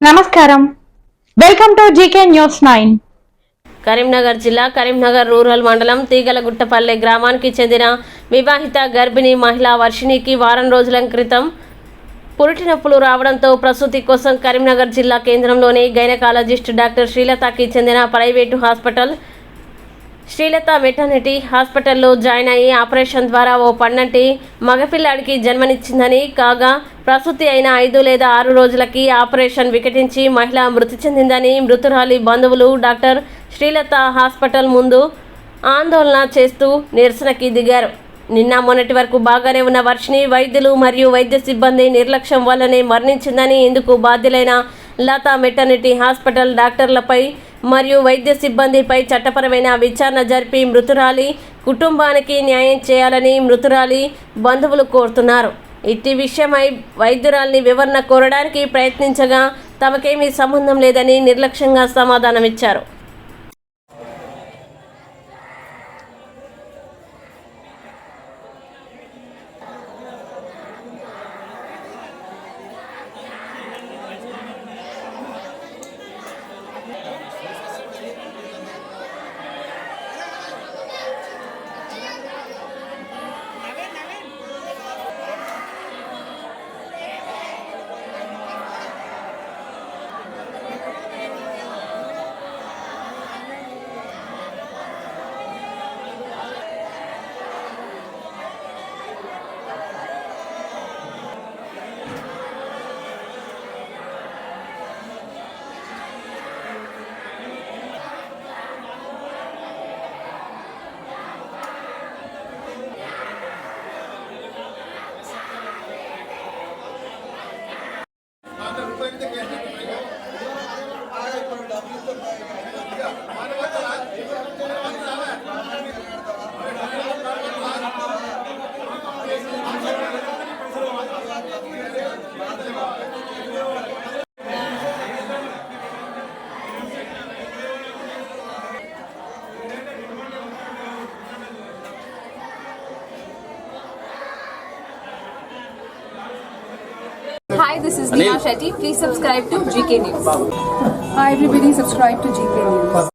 నమస్కారం, welcome to GK news 9. Karimnagar జిల్లా Karimnagar rural మండలం తీగలగుట్టపల్లె గ్రామానికి చెందిన వివాహిత గర్భిణీ మహిళా వర్షిణికి వారం రోజుల క్రితం పురిటి నొప్పులు రావడంతో ప్రసూతి కోసం కరీంనగర్ జిల్లా కేంద్రంలోని గైనకాలజిస్ట్ డాక్టర్ శ్రీలతకి చెందిన ప్రైవేటు హాస్పిటల్ శ్రీలత మెటర్నిటీ హాస్పిటల్లో జాయిన్ అయ్యి ఆపరేషన్ ద్వారా ఓ పన్నంటి మగపిల్లాడికి జన్మనిచ్చిందని, కాగా ప్రసూతి అయిన 5 లేదా 6 రోజులకి ఆపరేషన్ వికటించి మహిళ మృతి చెందిందని మృతురాలి బంధువులు డాక్టర్ శ్రీలత హాస్పిటల్ ముందు ఆందోళన చేస్తూ నిరసనకి దిగారు. నిన్న మొన్నటి వరకు బాగానే ఉన్న వర్షిణి వైద్యులు మరియు వైద్య సిబ్బంది నిర్లక్ష్యం వల్లనే మరణించిందని, ఇందుకు బాధ్యులైన లతా మెటర్నిటీ హాస్పిటల్ డాక్టర్లపై మరియు వైద్య సిబ్బందిపై చట్టపరమైన విచారణ జరిపి మృతురాలి కుటుంబానికి న్యాయం చేయాలని మృతురాలి బంధువులు కోరుతున్నారు. ఇట్టి విషయమై వైద్యురాలిని వివరణ కోరడానికి ప్రయత్నించగా తమకేమీ సంబంధం లేదని నిర్లక్ష్యంగా సమాధానమిచ్చారు. Hi, this is Neha Shetty. Please subscribe to GK News. Hi everybody, subscribe to GK News.